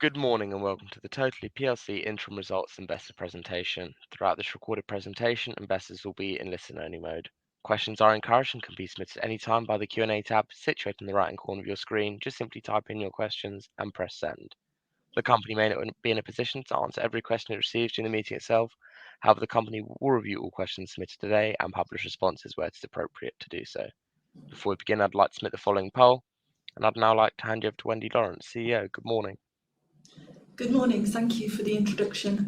Good morning and welcome to the Totally PLC interim results investor presentation. Throughout this recorded presentation, investors will be in listen-only mode. Questions are encouraged and can be submitted at any time by the Q&A tab situated in the right-hand corner of your screen. Just simply type in your questions and press send. The company may not be in a position to answer every question it receives during the meeting itself. However, the company will review all questions submitted today and publish responses where it is appropriate to do so. Before we begin, I'd like to submit the following poll, and I'd now like to hand you over to Wendy Lawrence, CEO. Good morning. Good morning, thank you for the introduction.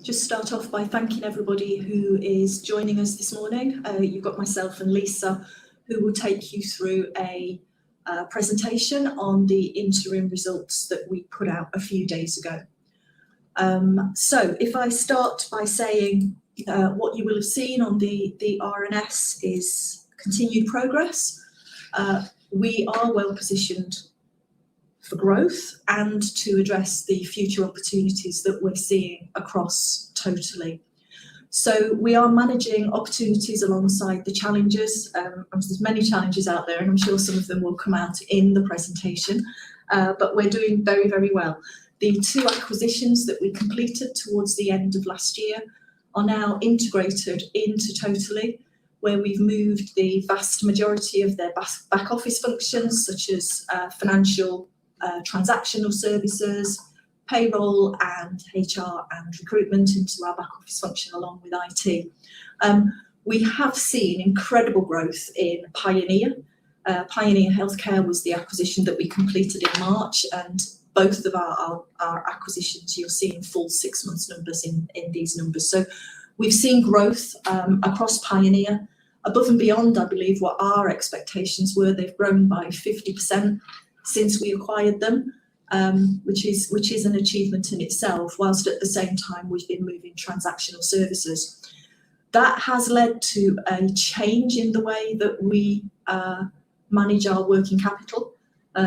Just start off by thanking everybody who is joining us this morning. You've got myself and Lisa who will take you through a presentation on the interim results that we put out a few days ago. So if I start by saying what you will have seen on the RNS is continued progress. We are well positioned for growth and to address the future opportunities that we're seeing across Totally. So we are managing opportunities alongside the challenges. There's many challenges out there and I'm sure some of them will come out in the presentation, but we're doing very, very well. The two acquisitions that we completed towards the end of last year are now integrated into Totally, where we've moved the vast majority of their back office functions such as financial transactional services, payroll and HR and recruitment into our back office function along with IT. We have seen incredible growth in Pioneer. Pioneer Healthcare was the acquisition that we completed in March, and both of our acquisitions you'll see in full 6 months numbers in these numbers. So we've seen growth across Pioneer above and beyond, I believe, what our expectations were. They've grown by 50% since we acquired them, which is an achievement in itself, whilst at the same time we've been moving transactional services. That has led to a change in the way that we manage our working capital.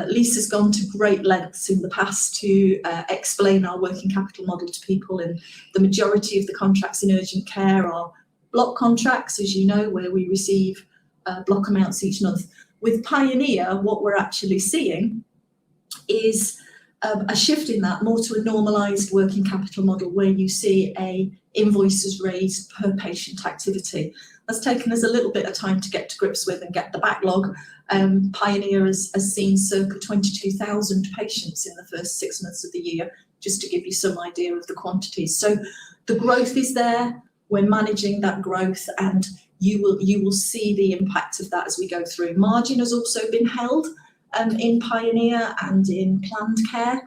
Lisa's gone to great lengths in the past to explain our working capital model to people, and the majority of the contracts in urgent care are block contracts, as you know, where we receive block amounts each month. With Pioneer, what we're actually seeing is a shift in that more to a normalised working capital model where you see invoices raised per patient activity. That's taken us a little bit of time to get to grips with and get the backlog. Pioneer has seen circa 22,000 patients in the first 6 months of the year, just to give you some idea of the quantities. So the growth is there, we're managing that growth, and you will see the impact of that as we go through. Margin has also been held in Pioneer and in planned care.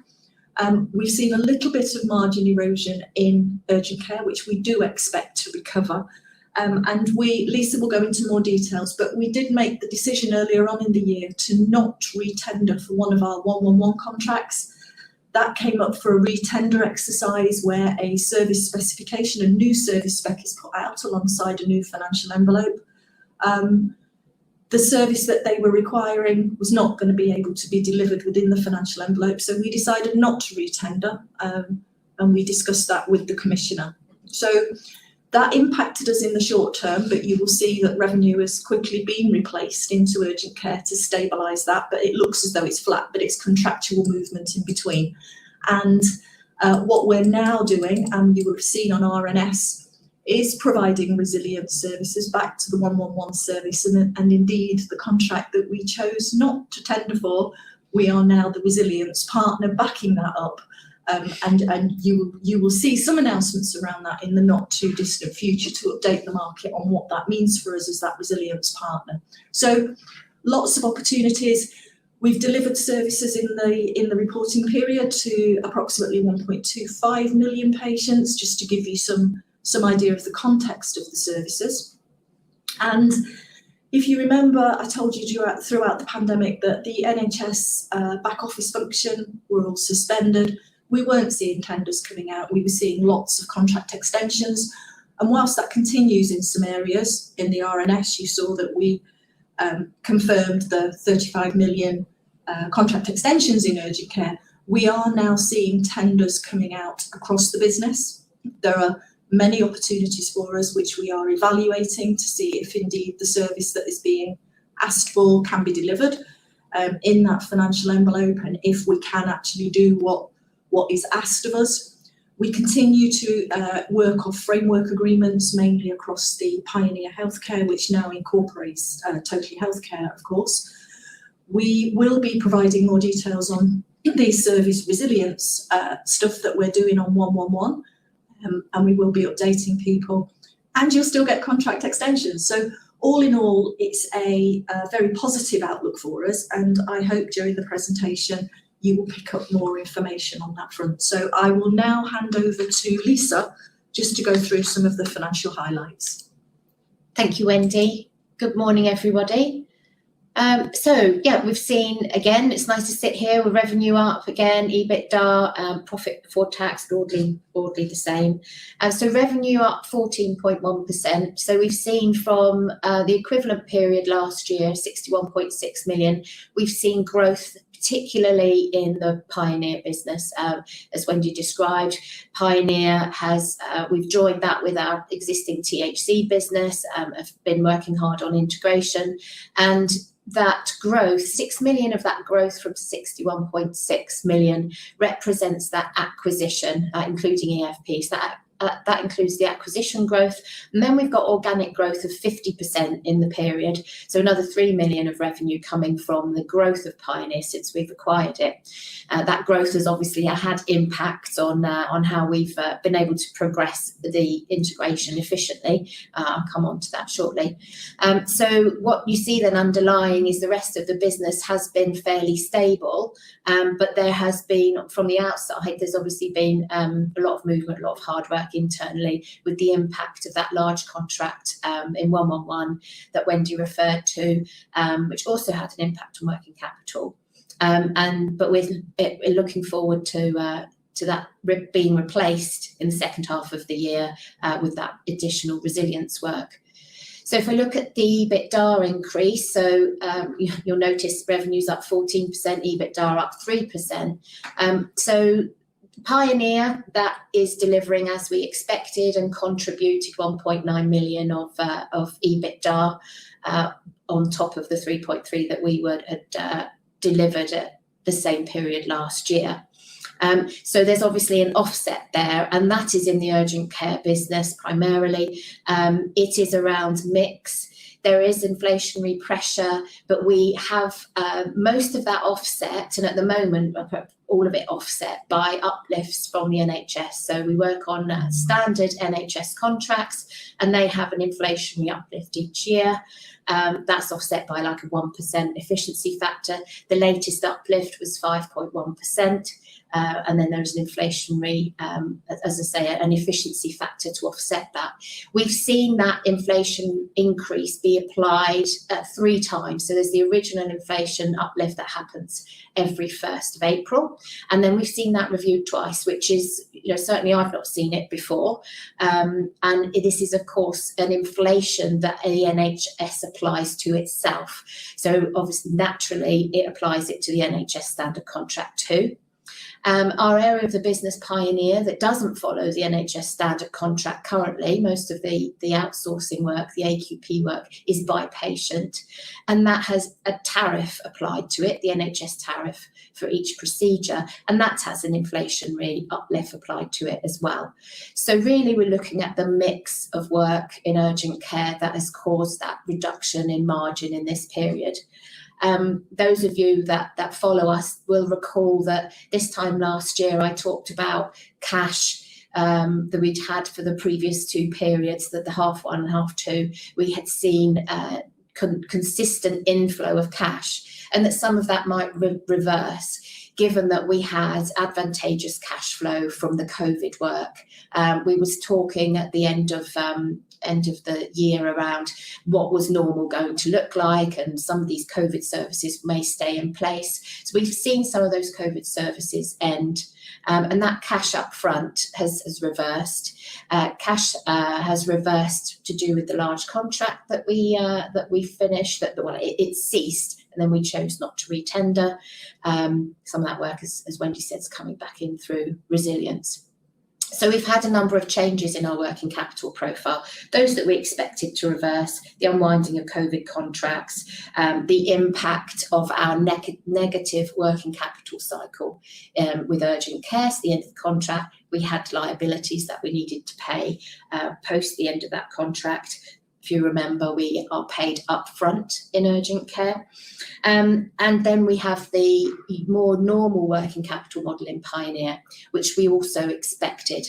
We've seen a little bit of margin erosion in urgent care, which we do expect to recover. And Lisa will go into more details, but we did make the decision earlier on in the year to not re-tender for one of our 111 contracts. That came up for a re-tender exercise where a service specification, a new service spec is put out alongside a new financial envelope. The service that they were requiring was not going to be able to be delivered within the financial envelope, so we decided not to re-tender, and we discussed that with the Commissioner. So that impacted us in the short term, but you will see that revenue has quickly been replaced into urgent care to stabilise that, but it looks as though it's flat, but it's contractual movement in between. And what we're now doing, and you will have seen on RNS, is providing resilient services back to the 111 service, and indeed the contract that we chose not to tender for, we are now the resilience partner backing that up. And you will see some announcements around that in the not too distant future to update the market on what that means for us as that resilience partner. So lots of opportunities. We've delivered services in the reporting period to approximately 1.25 million patients, just to give you some idea of the context of the services. And if you remember, I told you throughout the pandemic that the NHS back office function were all suspended. We weren't seeing tenders coming out, we were seeing lots of contract extensions. And whilst that continues in some areas, in the RNS you saw that we confirmed the 35 million contract extensions in urgent care. We are now seeing tenders coming out across the business. There are many opportunities for us which we are evaluating to see if indeed the service that is being asked for can be delivered in that financial envelope, and if we can actually do what what is asked of us. We continue to work on framework agreements, mainly across the Pioneer Healthcare, which now incorporates Totally Healthcare, of course. We will be providing more details on the service resilience stuff that we're doing on 111, and we will be updating people. And you'll still get contract extensions. So all in all, it's a very positive outlook for us, and I hope during the presentation you will pick up more information on that front. So I will now hand over to Lisa just to go through some of the financial highlights. Thank you, Wendy. Good morning, everybody. So yeah, we've seen, again, it's nice to sit here with revenue up again, EBITDA, profit before tax broadly the same. So revenue up 14.1%. So we've seen from the equivalent period last year, 61.6 million, we've seen growth particularly in the Pioneer business. As Wendy described, Pioneer has, we've joined that with our existing THC business, have been working hard on integration, and that growth, 6 million of that growth from 61.6 million represents that acquisition, including EFP. So that includes the acquisition growth. And then we've got organic growth of 50% in the period. So another 3 million of revenue coming from the growth of Pioneer since we've acquired it. That growth has obviously had impacts on how we've been able to progress the integration efficiently. I'll come on to that shortly. So what you see then underlying is the rest of the business has been fairly stable, but there has been, from the outside, there's obviously been a lot of movement, a lot of hard work internally with the impact of that large contract in 111 that Wendy referred to, which also had an impact on working capital. But we're looking forward to that being replaced in the second half of the year with that additional resilience work. So if we look at the EBITDA increase, so you'll notice revenue's up 14%, EBITDA up 3%. So Pioneer, that is delivering as we expected and contributed 1.9 million of EBITDA on top of the 3.3 that we had delivered at the same period last year. So there's obviously an offset there, and that is in the urgent care business primarily. It is around mix. There is inflationary pressure, but we have most of that offset, and at the moment, all of it offset by uplifts from the NHS. So we work on standard NHS contracts, and they have an inflationary uplift each year. That's offset by like a 1% efficiency factor. The latest uplift was 5.1%. And then there's an inflationary, as I say, an efficiency factor to offset that. We've seen that inflation increase be applied 3 times. So there's the original inflation uplift that happens every 1st of April. And then we've seen that reviewed twice, which is, certainly I've not seen it before. And this is, of course, an inflation that the NHS applies to itself. So obviously, naturally, it applies it to the NHS standard contract too. Our area of the business, Pioneer, that doesn't follow the NHS standard contract currently, most of the outsourcing work, the AQP work, is by patient, and that has a tariff applied to it, the NHS tariff for each procedure, and that has an inflationary uplift applied to it as well. So really we're looking at the mix of work in urgent care that has caused that reduction in margin in this period. Those of you that follow us will recall that this time last year I talked about cash that we'd had for the previous 2 periods, that the half 1 and half 2, we had seen consistent inflow of cash, and that some of that might reverse, given that we had advantageous cash flow from the COVID work. We was talking at the end of the year around what was normal going to look like, and some of these COVID services may stay in place. So we've seen some of those COVID services end, and that cash up front has reversed. Cash has reversed to do with the large contract that we finished. It ceased, and then we chose not to retender. Some of that work, as Wendy said, is coming back in through resilience. So we've had a number of changes in our working capital profile, those that we expected to reverse, the unwinding of COVID contracts, the impact of our negative working capital cycle with urgent care. So the end of the contract, we had liabilities that we needed to pay post the end of that contract. If you remember, we are paid upfront in urgent care. And then we have the more normal working capital model in Pioneer, which we also expected.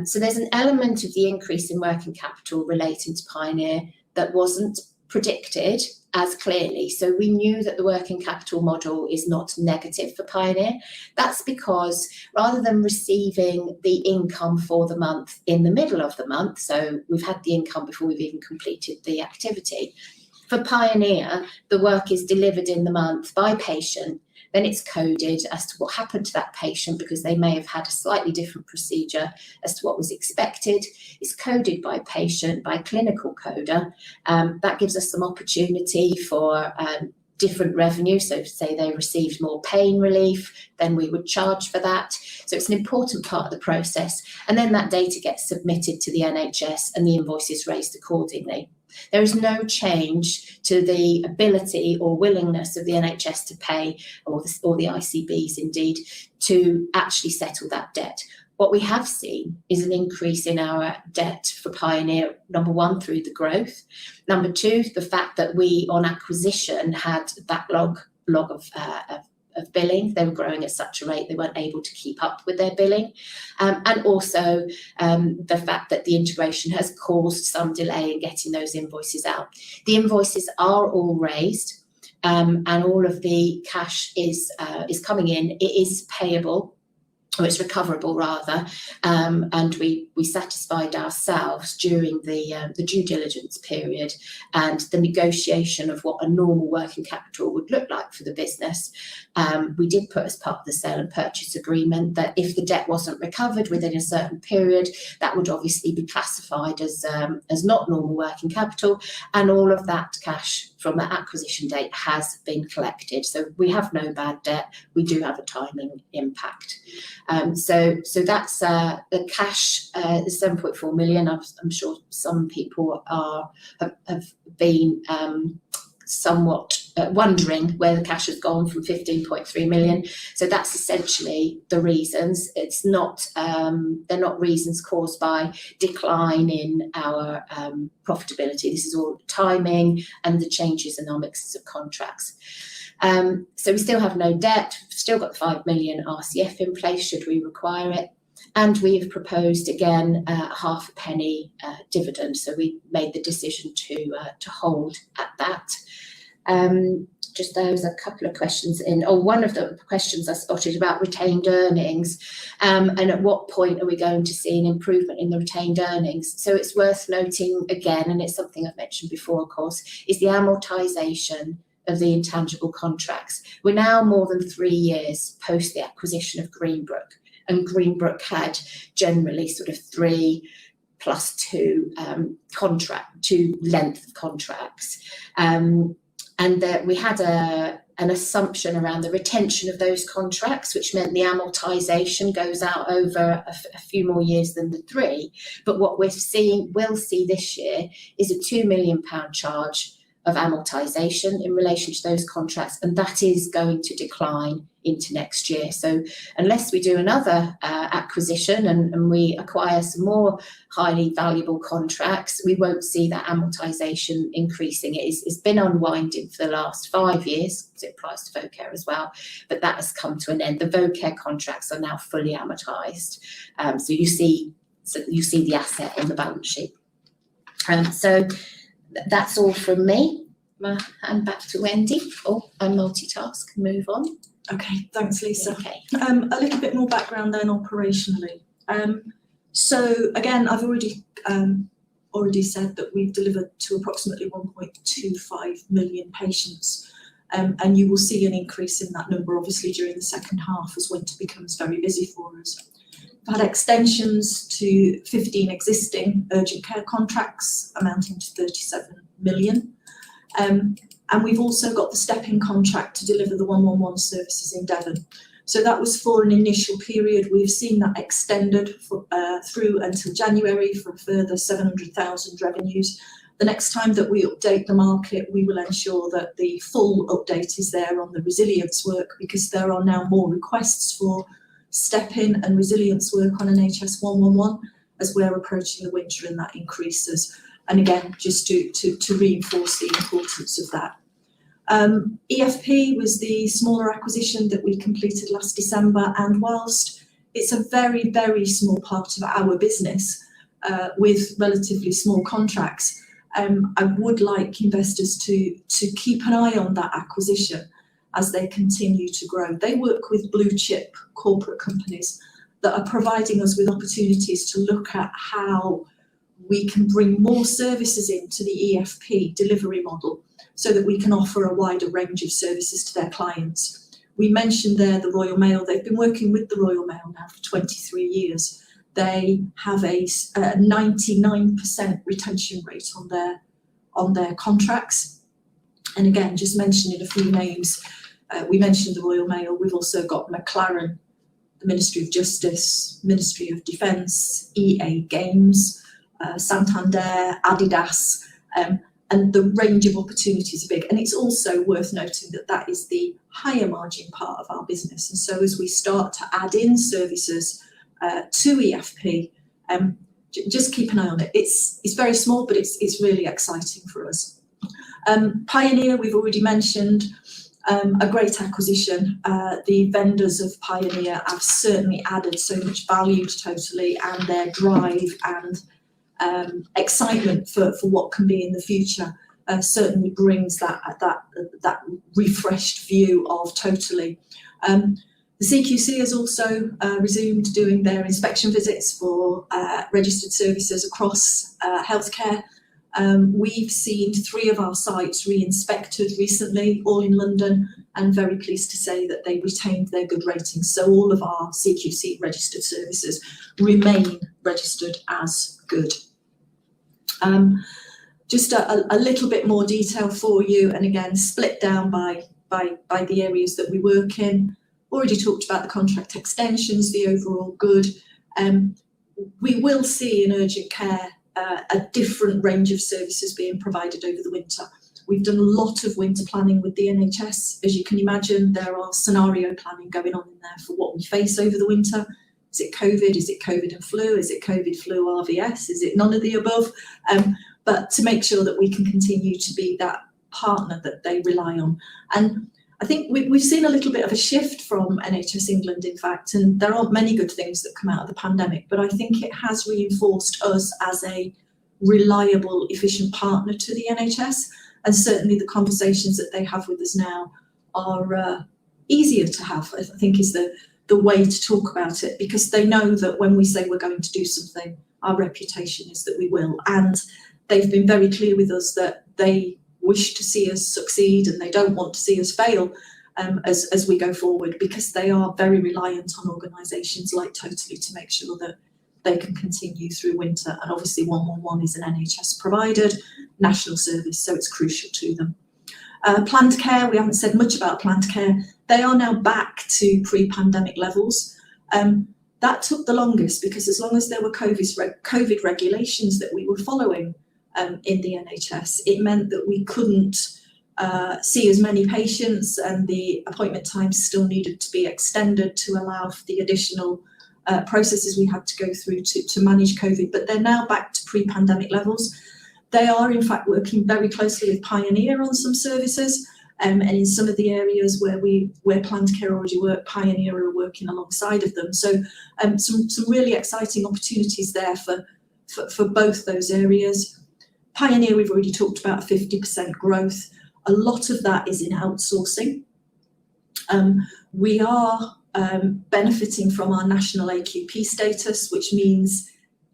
So there's an element of the increase in working capital relating to Pioneer that wasn't predicted as clearly. So we knew that the working capital model is not negative for Pioneer. That's because rather than receiving the income for the month in the middle of the month, so we've had the income before we've even completed the activity, for Pioneer, the work is delivered in the month by patient, then it's coded as to what happened to that patient because they may have had a slightly different procedure as to what was expected. It's coded by patient, by clinical coder. That gives us some opportunity for different revenue. So say they received more pain relief, then we would charge for that. So it's an important part of the process. And then that data gets submitted to the NHS and the invoice is raised accordingly. There is no change to the ability or willingness of the NHS to pay, or the ICBs indeed, to actually settle that debt. What we have seen is an increase in our debt for Pioneer, number one, through the growth. Number two, the fact that we, on acquisition, had a backlog of billing. They were growing at such a rate they weren't able to keep up with their billing. And also the fact that the integration has caused some delay in getting those invoices out. The invoices are all raised and all of the cash is coming in. It is payable, or it's recoverable rather, and we satisfied ourselves during the due diligence period and the negotiation of what a normal working capital would look like for the business. We did put as part of the sale and purchase agreement that if the debt wasn't recovered within a certain period, that would obviously be classified as not normal working capital, and all of that cash from that acquisition date has been collected. So we have no bad debt. We do have a timing impact. So that's the cash, 7.4 million. I'm sure some people have been somewhat wondering where the cash has gone from 15.3 million. So that's essentially the reasons. It's not they're not reasons caused by decline in our profitability. This is all timing and the changes in our mixes of contracts. So we still have no debt, still got the 5 million RCF in place should we require it. And we've proposed again half a penny dividend. So we made the decision to hold at that. Just there was a couple of questions in, or one of the questions I spotted about retained earnings, and at what point are we going to see an improvement in the retained earnings? So it's worth noting again, and it's something I've mentioned before, of course, is the amortisation of the intangible contracts. We're now more than 3 years post the acquisition of Greenbrook, and Greenbrook had generally sort of 3 plus 2 length of contracts. And that we had an assumption around the retention of those contracts, which meant the amortisation goes out over a few more years than the 3. But what we'll see this year is a £2 million charge of amortisation in relation to those contracts, and that is going to decline into next year. So unless we do another acquisition and we acquire some more highly valuable contracts, we won't see that amortisation increasing. It's been unwinding for the last 5 years, because it applies to Vocare as well, but that has come to an end. The Vocare contracts are now fully amortised. So you see the asset on the balance sheet. So that's all from me. And back to Wendy. Oh, I multitask, move on. Okay, thanks, Lisa. Okay. A little bit more background then operationally. So again, I've already said that we've delivered to approximately 1.25 million patients, and you will see an increase in that number obviously during the second half as winter becomes very busy for us. We've had extensions to 15 existing urgent care contracts amounting to 37 million. And we've also got the step-in contract to deliver the 111 services in Devon. So that was for an initial period. We've seen that extended through until January for a further 700,000 revenues. The next time that we update the market, we will ensure that the full update is there on the resilience work, because there are now more requests for step-in and resilience work on NHS 111 as we're approaching the winter, and that increases. And again, just to reinforce the importance of that. EFP was the smaller acquisition that we completed last December, and whilst it's a very, very small part of our business with relatively small contracts, I would like investors to keep an eye on that acquisition as they continue to grow. They work with blue chip corporate companies that are providing us with opportunities to look at how we can bring more services into the EFP delivery model, so that we can offer a wider range of services to their clients. We mentioned there the Royal Mail. They've been working with the Royal Mail now for 23 years. They have a 99% retention rate on their contracts. And again, just mentioning a few names, we mentioned the Royal Mail. We've also got McLaren, the Ministry of Justice, Ministry of Defence, EA Games, Santander, Adidas, and the range of opportunities are big. And it's also worth noting that that is the higher margin part of our business. And so as we start to add in services to EFP, just keep an eye on it. It's very small, but it's really exciting for us. Pioneer, we've already mentioned, a great acquisition. The vendors of Pioneer have certainly added so much value to Totally, and their drive and excitement for what can be in the future certainly brings that refreshed view of Totally. The CQC has also resumed doing their inspection visits for registered services across healthcare. We've seen 3 of our sites re-inspected recently, all in London, and very pleased to say that they retained their good ratings. So all of our CQC registered services remain registered as good. Just a little bit more detail for you, and again, split down by the areas that we work in. Already talked about the contract extensions, the overall good. We will see in urgent care a different range of services being provided over the winter. We've done a lot of winter planning with the NHS. As you can imagine, there are scenario planning going on in there for what we face over the winter. Is it COVID? Is it COVID and flu? Is it COVID, flu, RVS? Is it none of the above? But to make sure that we can continue to be that partner that they rely on. And I think we've seen a little bit of a shift from NHS England, in fact, and there aren't many good things that come out of the pandemic, but I think it has reinforced us as a reliable, efficient partner to the NHS. And certainly the conversations that they have with us now are easier to have, I think is the way to talk about it, because they know that when we say we're going to do something, our reputation is that we will. And they've been very clear with us that they wish to see us succeed and they don't want to see us fail as we go forward, because they are very reliant on organisations like Totally to make sure that they can continue through winter. And obviously 111 is an NHS provided national service, so it's crucial to them. Planned care, we haven't said much about planned care. They are now back to pre-pandemic levels. That took the longest, because as long as there were COVID regulations that we were following in the NHS, it meant that we couldn't see as many patients, and the appointment times still needed to be extended to allow for the additional processes we had to go through to manage COVID. But they're now back to pre-pandemic levels. They are in fact working very closely with Pioneer on some services, and in some of the areas where planned care already work, Pioneer are working alongside of them. So some really exciting opportunities there for both those areas. Pioneer, we've already talked about 50% growth. A lot of that is in outsourcing. We are benefiting from our national AQP status, which means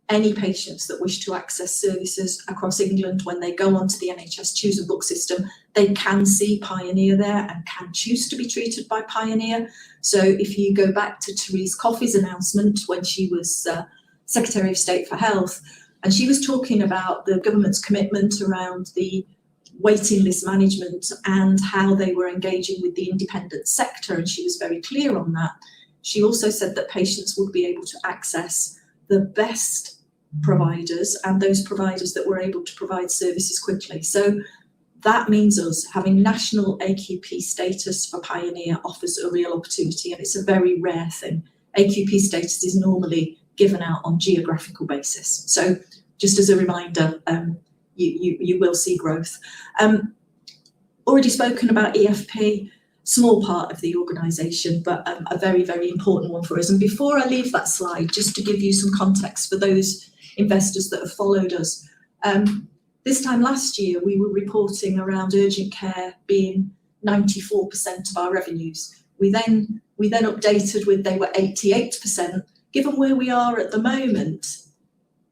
any patients that wish to access services across England, when they go onto the NHS Choose a Book system, they can see Pioneer there and can choose to be treated by Pioneer. So if you go back to Therese Coffey's announcement when she was Secretary of State for Health, and she was talking about the government's commitment around the waiting list management and how they were engaging with the independent sector, and she was very clear on that. She also said that patients would be able to access the best providers and those providers that were able to provide services quickly. So that means us having national AQP status for Pioneer offers a real opportunity, and it's a very rare thing. AQP status is normally given out on geographical basis. So just as a reminder, you will see growth. Already spoken about EFP, small part of the organisation, but a very, very important one for us. And before I leave that slide, just to give you some context for those investors that have followed us, this time last year, we were reporting around urgent care being 94% of our revenues. We then updated with they were 88%. Given where we are at the moment,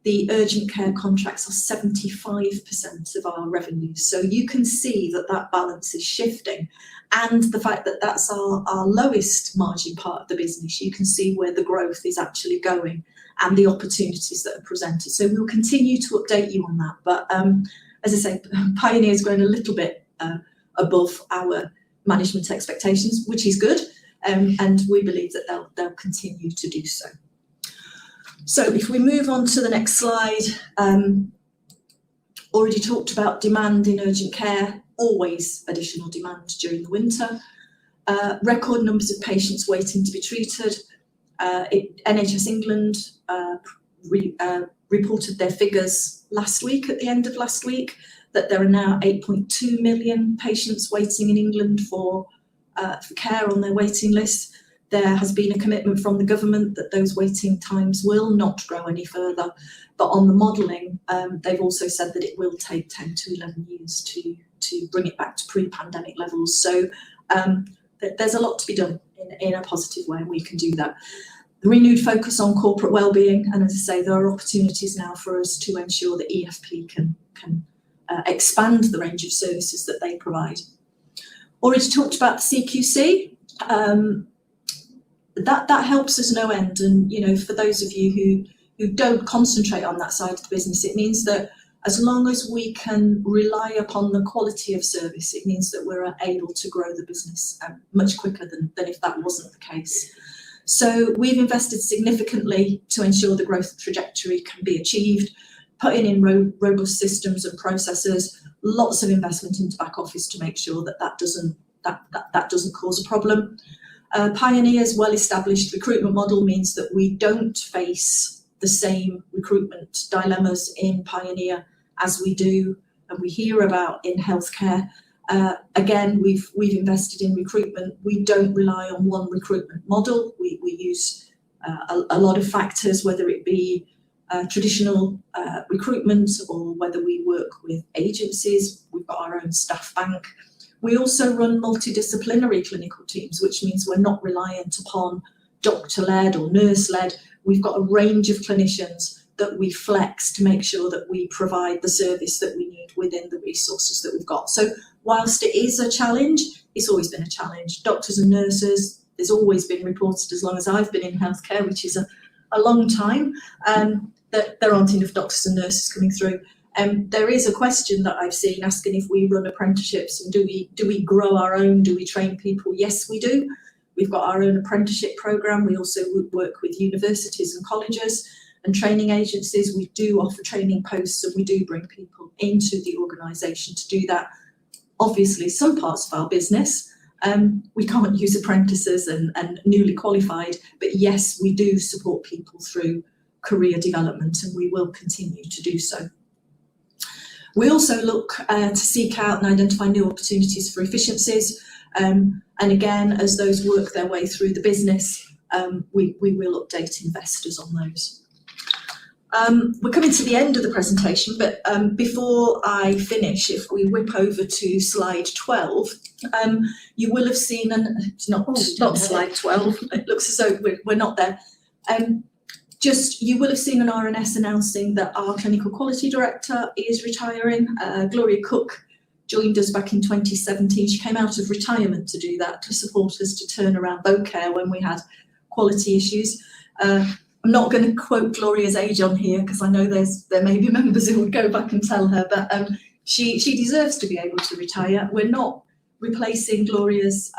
the urgent care contracts are 75% of our revenues. So you can see that that balance is shifting. And the fact that that's our lowest margin part of the business, you can see where the growth is actually going and the opportunities that are presented. So we'll continue to update you on that. But as I say, Pioneer's grown a little bit above our management expectations, which is good. And we believe that they'll continue to do so. So if we move on to the next slide, already talked about demand in urgent care, always additional demand during the winter. Record numbers of patients waiting to be treated. NHS England reported their figures last week, at the end of last week, that there are now 8.2 million patients waiting in England for care on their waiting list. There has been a commitment from the government that those waiting times will not grow any further. But on the modelling, they've also said that it will take 10 to 11 years to bring it back to pre-pandemic levels. So there's a lot to be done in a positive way, and we can do that. The renewed focus on corporate wellbeing, and as I say, there are opportunities now for us to ensure that EFP can expand the range of services that they provide. Already talked about the CQC. That helps us no end, and for those of you who don't concentrate on that side of the business, it means that as long as we can rely upon the quality of service, it means that we're able to grow the business much quicker than if that wasn't the case. So we've invested significantly to ensure the growth trajectory can be achieved, putting in robust systems and processes, lots of investment into back office to make sure that doesn't cause a problem. Pioneer's well-established recruitment model means that we don't face the same recruitment dilemmas in Pioneer as we do and we hear about in healthcare. Again, we've invested in recruitment. We don't rely on one recruitment model. We use a lot of factors, whether it be traditional recruitment or whether we work with agencies. We've got our own staff bank. We also run multidisciplinary clinical teams, which means we're not reliant upon doctor-led or nurse-led. We've got a range of clinicians that we flex to make sure that we provide the service that we need within the resources that we've got. So whilst it is a challenge, it's always been a challenge. Doctors and nurses, there's always been reported as long as I've been in healthcare, which is a long time, that there aren't enough doctors and nurses coming through. There is a question that I've seen asking if we run apprenticeships and do we grow our own, do we train people? Yes, we do. We've got our own apprenticeship programme. We also work with universities and colleges and training agencies. We do offer training posts and we do bring people into the organisation to do that. Obviously, some parts of our business, we can't use apprentices and newly qualified, but yes, we do support people through career development and we will continue to do so. We also look to seek out and identify new opportunities for efficiencies. And again, as those work their way through the business, we will update investors on those. We're coming to the end of the presentation, but before I finish, if we whip over to slide 12, you will have seen, not slide 12, it looks as though we're not there. You will have seen an RNS announcing that our clinical quality director is retiring. Gloria Cook joined us back in 2017. She came out of retirement to do that, to support us to turn around Beaucare when we had quality issues. I'm not going to quote Gloria's age on here because I know there may be members who would go back and tell her, but she deserves to be able to retire. We're not replacing Gloria's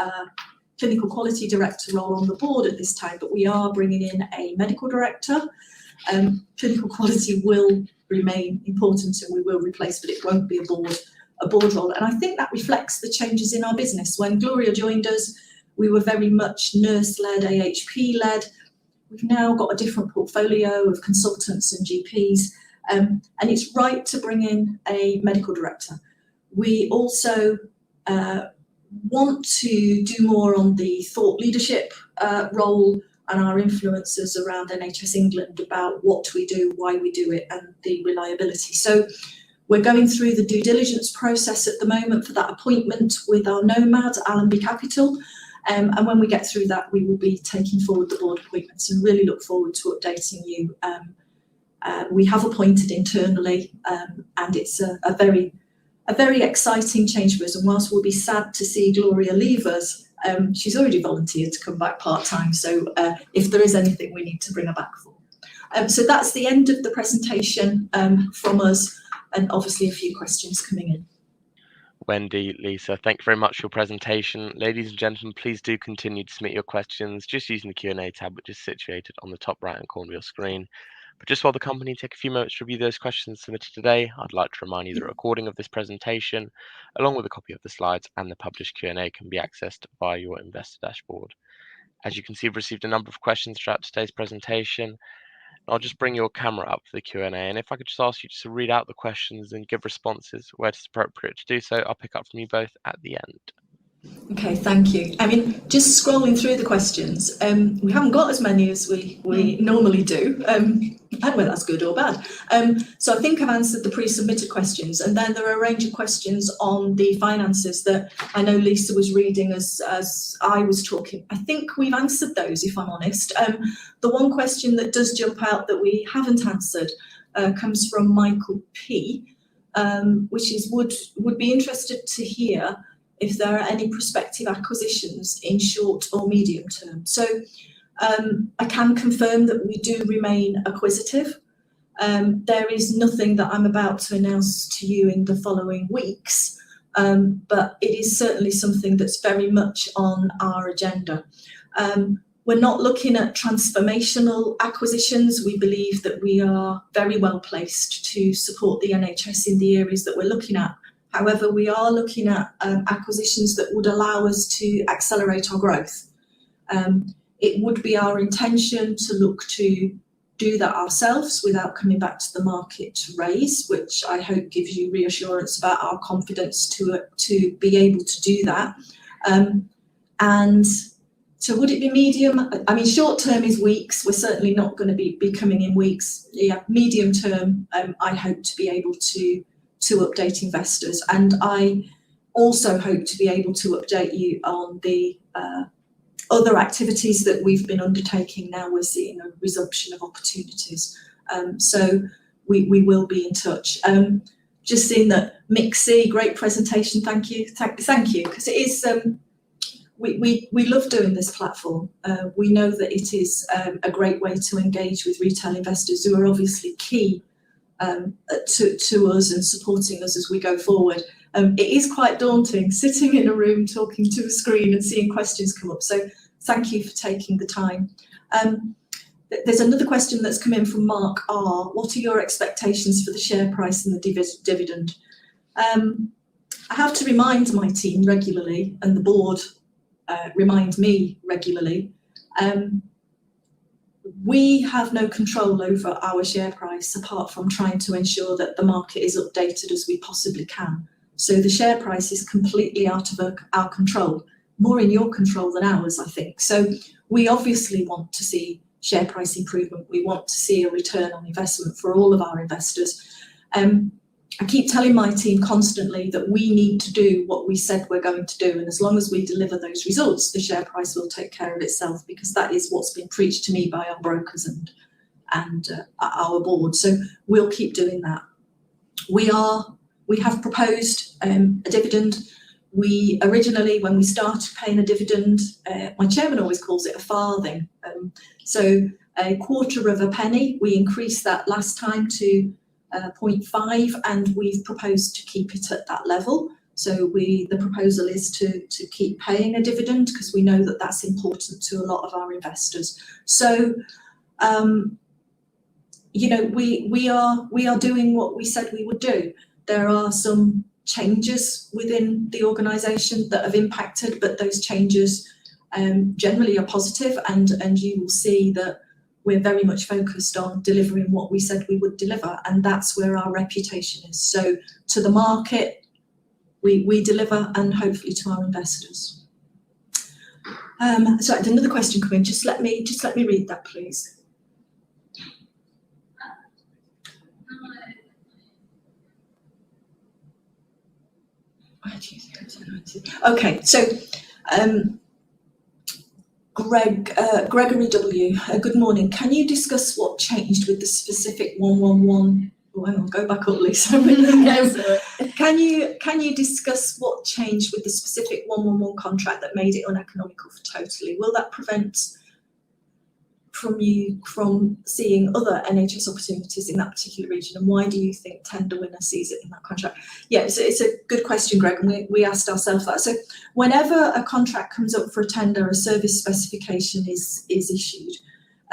clinical quality director role on the board at this time, but we are bringing in a medical director. Clinical quality will remain important and we will replace, but it won't be a board role. And I think that reflects the changes in our business. When Gloria joined us, we were very much nurse-led, AHP-led. We've now got a different portfolio of consultants and GPs, and it's right to bring in a medical director. We also want to do more on the thought leadership role and our influences around NHS England about what we do, why we do it, and the reliability. So we're going through the due diligence process at the moment for that appointment with our nomad, Allenby Capital. And when we get through that, we will be taking forward the board appointments and really look forward to updating you. We have appointed internally, and it's a very exciting change for us. And whilst we'll be sad to see Gloria leave us, she's already volunteered to come back part-time. So if there is anything we need to bring her back for. So that's the end of the presentation from us, and obviously a few questions coming in. Wendy, Lisa, thank you very much for your presentation. Ladies and gentlemen, please do continue to submit your questions just using the Q&A tab, which is situated on the top right-hand corner of your screen. But just while the company take a few moments to review those questions submitted today, I'd like to remind you that a recording of this presentation, along with a copy of the slides and the published Q&A, can be accessed via your investor dashboard. As you can see, we've received a number of questions throughout today's presentation. I'll just bring your camera up for the Q&A, and if I could just ask you to read out the questions and give responses where it's appropriate to do so, I'll pick up from you both at the end. Okay, thank you. I mean, just scrolling through the questions, we haven't got as many as we normally do, and whether that's good or bad. So I think I've answered the pre-submitted questions, and then there are a range of questions on the finances that I know Lisa was reading as I was talking. I think we've answered those, if I'm honest. The one question that does jump out that we haven't answered comes from Michael P, which is would be interested to hear if there are any prospective acquisitions in short or medium term. So I can confirm that we do remain acquisitive. There is nothing that I'm about to announce to you in the following weeks, but it is certainly something that's very much on our agenda. We're not looking at transformational acquisitions. We believe that we are very well placed to support the NHS in the areas that we're looking at. However, we are looking at acquisitions that would allow us to accelerate our growth. It would be our intention to look to do that ourselves without coming back to the market to raise, which I hope gives you reassurance about our confidence to be able to do that. And so would it be medium? I mean, short term is weeks. We're certainly not going to be coming in weeks. Yeah, medium term, I hope to be able to update investors, and I also hope to be able to update you on the other activities that we've been undertaking. Now we're seeing a resumption of opportunities, so we will be in touch. Just seeing that Mixie, great presentation, thank you, because it is we love doing this platform. We know that it is a great way to engage with retail investors who are obviously key to us and supporting us as we go forward. It is quite daunting sitting in a room talking to a screen and seeing questions come up, so thank you for taking the time. There's another question that's come in from Mark R. What are your expectations for the share price and the dividend? I have to remind my team regularly, and the board remind me regularly, we have no control over our share price apart from trying to ensure that the market is updated as we possibly can. So the share price is completely out of our control, more in your control than ours, I think. So we obviously want to see share price improvement. We want to see a return on investment for all of our investors. I keep telling my team constantly that we need to do what we said we're going to do, and as long as we deliver those results, the share price will take care of itself, because that is what's been preached to me by our brokers and our board. So we'll keep doing that. We have proposed a dividend. We originally, when we started paying a dividend, my chairman always calls it a farthing. So a quarter of a penny. We increased that last time to 0.5, and we've proposed to keep it at that level. So the proposal is to keep paying a dividend, because we know that that's important to a lot of our investors. So, you know, we are doing what we said we would do. There are some changes within the organisation that have impacted, but those changes generally are positive, and you will see that we're very much focused on delivering what we said we would deliver, and that's where our reputation is. So to the market, we deliver, and hopefully to our investors. So I had another question come in. Just let me read that, please. Okay, so Gregory W. Good morning. Can you discuss what changed with the specific 111? Oh, hang on, go back up, Lisa. Can you discuss what changed with the specific 111 contract that made it uneconomical for Totally? Will that prevent you from seeing other NHS opportunities in that particular region, and why do you think tender winner sees it in that contract? Yeah, it's a good question, Greg, and we asked ourselves that. So whenever a contract comes up for a tender, a service specification is issued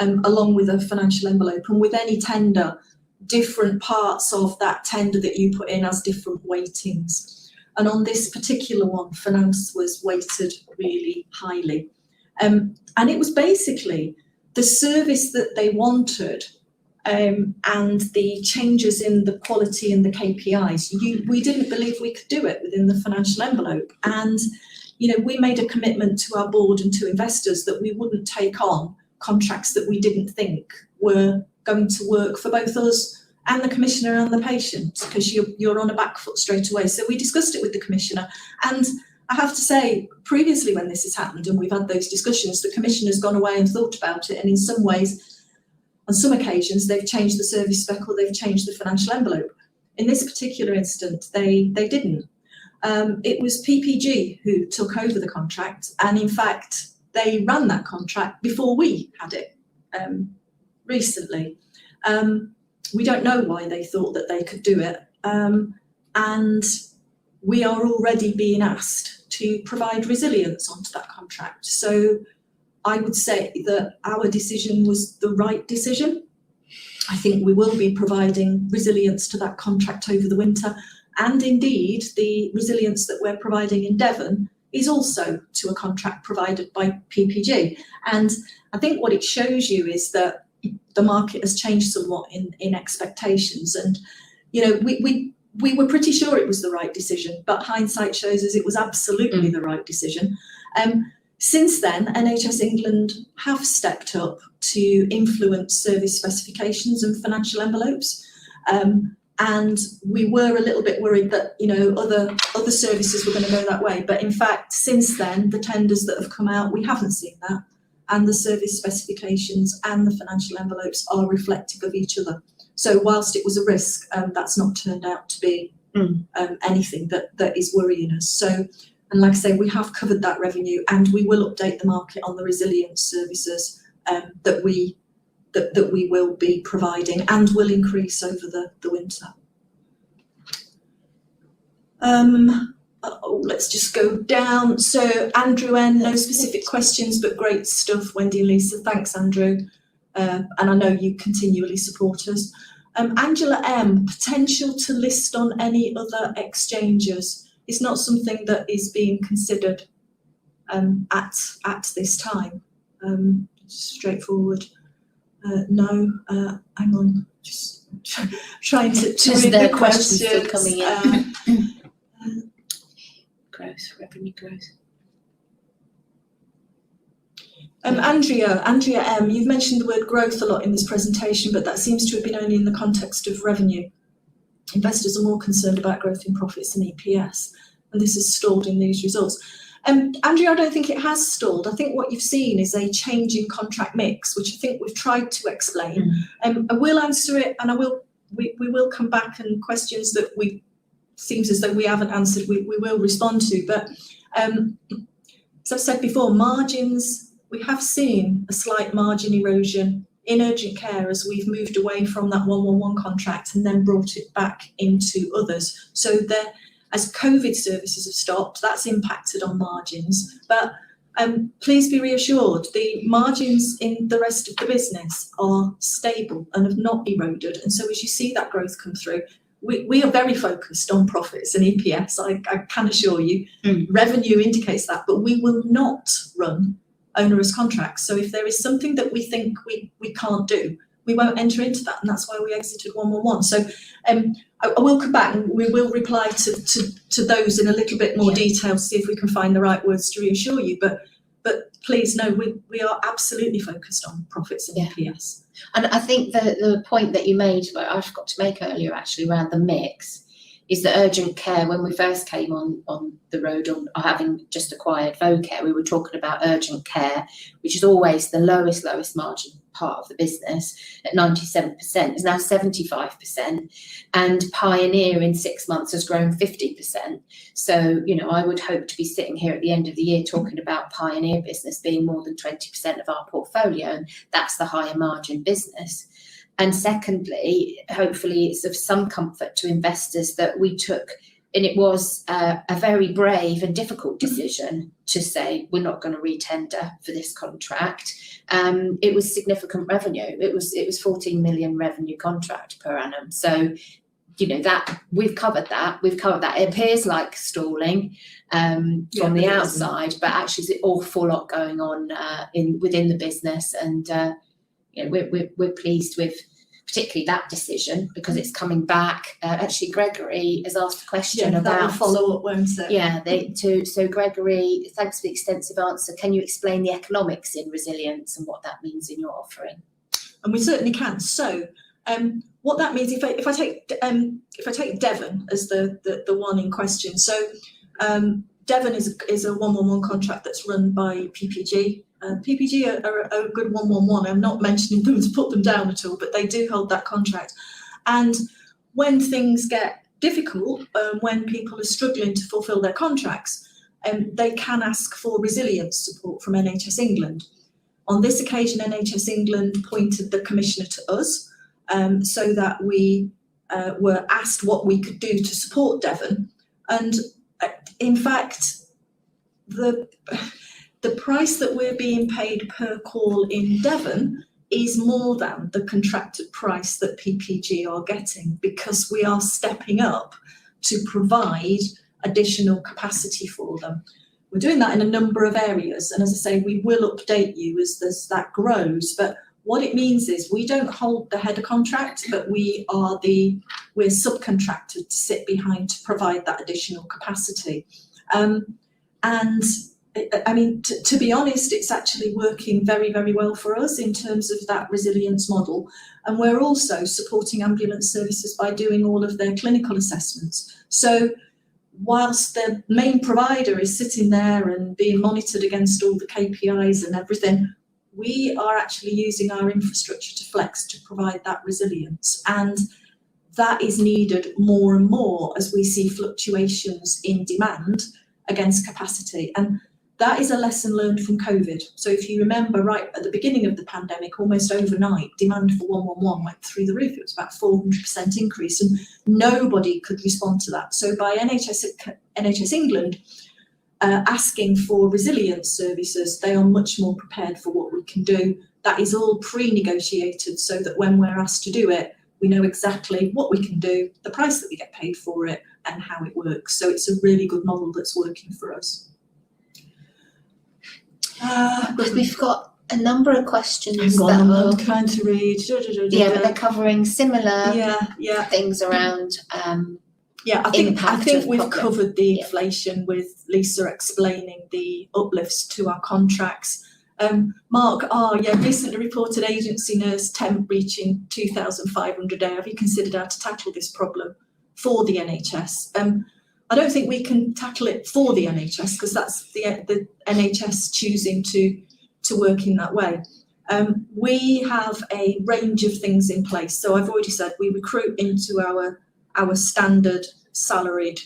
along with a financial envelope, and with any tender, different parts of that tender that you put in has different weightings. And on this particular one, finance was weighted really highly, and it was basically the service that they wanted, and the changes in the quality and the KPIs. We didn't believe we could do it within the financial envelope, and you know, we made a commitment to our board and to investors that we wouldn't take on contracts that we didn't think were going to work for both us and the commissioner and the patient, because you're on a back foot straight away. So we discussed it with the commissioner, and I have to say, previously when this has happened and we've had those discussions, the commissioner's gone away and thought about it, and in some ways, on some occasions, they've changed the service spec or they've changed the financial envelope. In this particular instance, they didn't. It was PPG who took over the contract, and in fact, they ran that contract before we had it recently. We don't know why they thought that they could do it, and we are already being asked to provide resilience onto that contract. So I would say that our decision was the right decision. I think we will be providing resilience to that contract over the winter, and indeed the resilience that we're providing in Devon is also to a contract provided by PPG. And I think what it shows you is that the market has changed somewhat in expectations, and you know, we were pretty sure it was the right decision, but hindsight shows us it was absolutely the right decision. Since then, NHS England have stepped up to influence service specifications and financial envelopes. And we were a little bit worried that, you know, other services were going to go that way. But in fact, since then, the tenders that have come out, we haven't seen that. And the service specifications and the financial envelopes are reflective of each other. So whilst it was a risk, that's not turned out to be anything that is worrying us. So, and like I say, we have covered that revenue, and we will update the market on the resilience services that we will be providing and will increase over the winter. Let's just go down. So Andrew N, no specific questions, but great stuff, Wendy and Lisa. Thanks, Andrew. And I know you continually support us. Angela M, potential to list on any other exchanges. It's not something that is being considered at this time. Straightforward. No. Hang on. Just trying to read the questions still coming in. Growth, revenue growth. Andrea M, you've mentioned the word growth a lot in this presentation, but that seems to have been only in the context of revenue. Investors are more concerned about growth in profits and EPS, and this has stalled in these results. Andrea, I don't think it has stalled. I think what you've seen is a change in contract mix, which I think we've tried to explain. I will answer it, and we will come back, and questions that seems as though we haven't answered, we will respond to. But as I've said before, margins, we have seen a slight margin erosion in urgent care as we've moved away from that 111 contract and then brought it back into others. So as COVID services have stopped, that's impacted on margins. But please be reassured, the margins in the rest of the business are stable and have not eroded. And so as you see that growth come through, we are very focused on profits and EPS, I can assure you. Revenue indicates that, but we will not run onerous contracts. So if there is something that we think we can't do, we won't enter into that, and that's why we exited 111. So I will come back and we will reply to those in a little bit more detail, see if we can find the right words to reassure you. But please know we are absolutely focused on profits and EPS. And I think the point that you made, but I forgot to make earlier actually, around the mix, is that urgent care, when we first came on the road, or having just acquired Vocare, we were talking about urgent care, which is always the lowest margin part of the business, at 97%, is now 75%, and Pioneer in 6 months has grown 50%. So, I would hope to be sitting here at the end of the year talking about Pioneer business being more than 20% of our portfolio, and that's the higher margin business. And secondly, hopefully it's of some comfort to investors that we took, and it was a very brave and difficult decision to say we're not going to retender for this contract. It was significant revenue. It was 14 million revenue contract per annum. So, that we've covered that. It appears like stalling from the outside, but actually there's an awful lot going on within the business, and we're pleased with particularly that decision, because it's coming back. Actually, Gregory has asked a question about that will follow up, won't it? So Gregory, thanks for the extensive answer. Can you explain the economics in resilience and what that means in your offering? And we certainly can. So what that means, if I take Devon as the one in question. So Devon is a 111 contract that's run by PPG. PPG are a good 111. I'm not mentioning them to put them down at all, but they do hold that contract. And when things get difficult, when people are struggling to fulfil their contracts, they can ask for resilience support from NHS England. On this occasion, NHS England pointed the commissioner to us, so that we were asked what we could do to support Devon. And in fact, the price that we're being paid per call in Devon is more than the contracted price that PPG are getting, because we are stepping up to provide additional capacity for them. We're doing that in a number of areas, and as I say, we will update you as that grows. But what it means is we don't hold the header contract, but we're subcontracted to sit behind to provide that additional capacity. And I mean, to be honest, it's actually working very, very well for us in terms of that resilience model. And we're also supporting ambulance services by doing all of their clinical assessments. So whilst the main provider is sitting there and being monitored against all the KPIs and everything, we are actually using our infrastructure to flex to provide that resilience. And that is needed more and more as we see fluctuations in demand against capacity. And that is a lesson learned from COVID. So if you remember, right at the beginning of the pandemic, almost overnight, demand for 111 went through the roof. It was about 400% increase, and nobody could respond to that. So by NHS England asking for resilience services, they are much more prepared for what we can do. That is all pre-negotiated, so that when we're asked to do it, we know exactly what we can do, the price that we get paid for it, and how it works. So it's a really good model that's working for us. We've got a number of questions I'm trying to read. But they're covering similar things around. I think we've covered the inflation with Lisa explaining the uplifts to our contracts. Mark, recently reported agency nurse temp reaching 2,500 a day. Have you considered how to tackle this problem for the NHS? I don't think we can tackle it for the NHS, because that's the NHS choosing to work in that way. We have a range of things in place. So I've already said we recruit into our standard salaried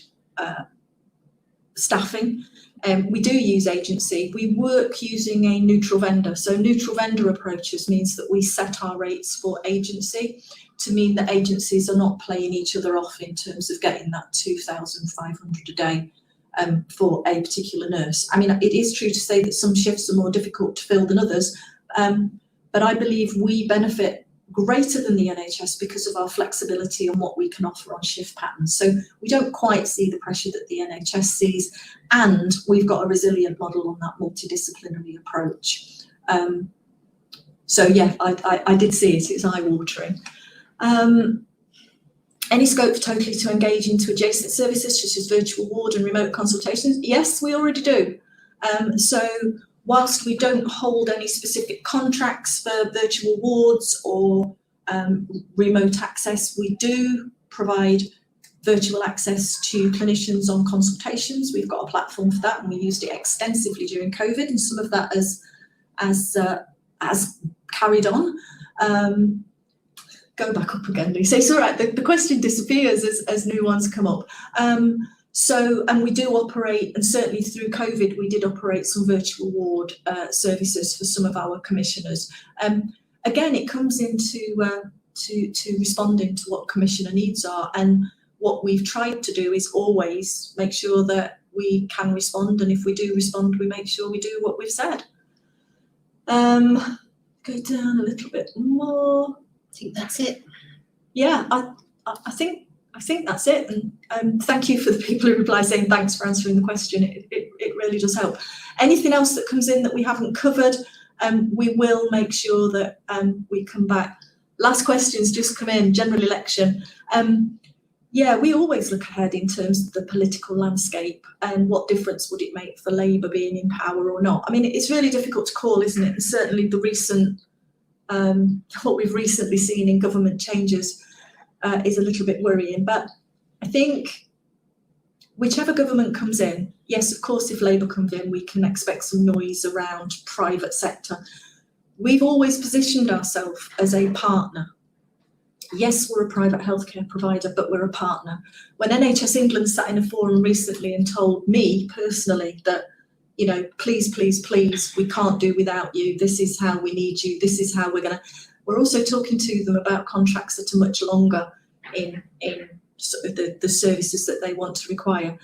staffing. We do use agency. We work using a neutral vendor. So neutral vendor approaches means that we set our rates for agency to mean that agencies are not playing each other off in terms of getting that 2,500 a day for a particular nurse. I mean, it is true to say that some shifts are more difficult to fill than others, but I believe we benefit greater than the NHS because of our flexibility and what we can offer on shift patterns. So we don't quite see the pressure that the NHS sees, and we've got a resilient model on that multidisciplinary approach. So yeah, I did see it. It's eye-watering. Any scope for Totally to engage into adjacent services such as virtual ward and remote consultations? Yes, we already do. So whilst we don't hold any specific contracts for virtual wards or remote access, we do provide virtual access to clinicians on consultations. We've got a platform for that, and we used it extensively during COVID, and some of that has carried on. Go back up again, Lisa. It's all right. The question disappears as new ones come up. And we do operate, and certainly through COVID, we did operate some virtual ward services for some of our commissioners. Again, it comes into to responding to what commissioner needs are, and what we've tried to do is always make sure that we can respond, and if we do respond, we make sure we do what we've said. Go down a little bit more. I think that's it. Yeah, I think that's it. And thank you for the people who reply saying thanks for answering the question. It really does help. Anything else that comes in that we haven't covered, we will make sure that we come back. Last questions just come in, general election. Yeah, we always look ahead in terms of the political landscape and what difference would it make for Labour being in power or not. I mean, it's really difficult to call, isn't it? And certainly the recent, what we've recently seen in government changes is a little bit worrying. But I think whichever government comes in, yes, of course, if Labour comes in, we can expect some noise around private sector. We've always positioned ourselves as a partner. Yes, we're a private healthcare provider, but we're a partner. When NHS England sat in a forum recently and told me personally that, you know, please, please, please, we can't do without you. This is how we need you. This is how we're also talking to them about contracts that are much longer in sort of the services that they want to require.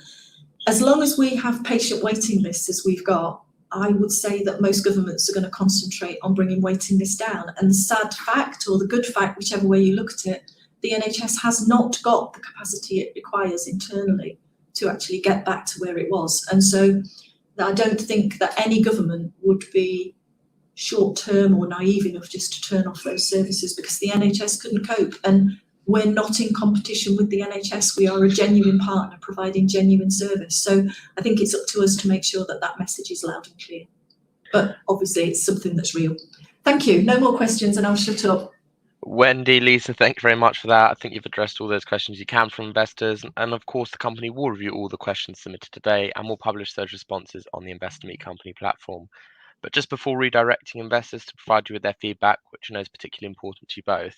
As long as we have patient waiting lists as we've got, I would say that most governments are going to concentrate on bringing waiting lists down. And the sad fact, or the good fact, whichever way you look at it, the NHS has not got the capacity it requires internally to actually get back to where it was. And so I don't think that any government would be short-term or naive enough just to turn off those services, because the NHS couldn't cope. And we're not in competition with the NHS. We are a genuine partner providing genuine service. So I think it's up to us to make sure that that message is loud and clear. But obviously it's something that's real. Thank you. No more questions and I'll shut up. Wendy, Lisa, thank you very much for that. I think you've addressed all those questions you can from investors. And of course, the company will review all the questions submitted today and will publish those responses on the Investor Meet Company platform. But just before redirecting investors to provide you with their feedback, which I know is particularly important to you both,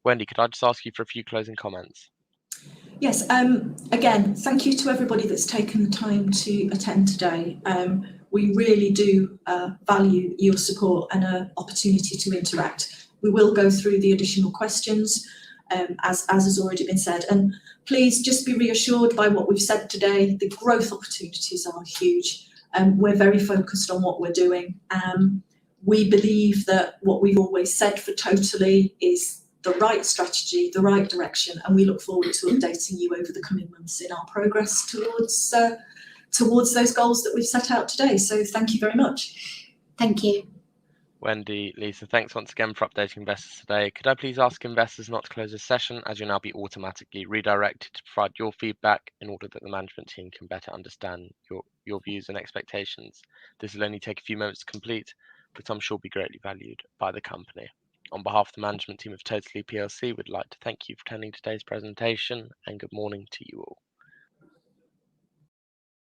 Wendy, could I just ask you for a few closing comments? Yes, again, thank you to everybody that's taken the time to attend today. We really do value your support and an opportunity to interact. We will go through the additional questions, as has already been said. And please just be reassured by what we've said today. The growth opportunities are huge. We're very focused on what we're doing. We believe that what we've always said for Totally is the right strategy, the right direction, and we look forward to updating you over the coming months in our progress towards those goals that we've set out today. So thank you very much. Thank you. Wendy, Lisa, thanks once again for updating investors today. Could I please ask investors not to close this session, as you'll now be automatically redirected to provide your feedback in order that the management team can better understand your views and expectations. This will only take a few moments to complete, but I'm sure will be greatly valued by the company. On behalf of the management team of Totally PLC, we'd like to thank you for attending today's presentation, and good morning to you all.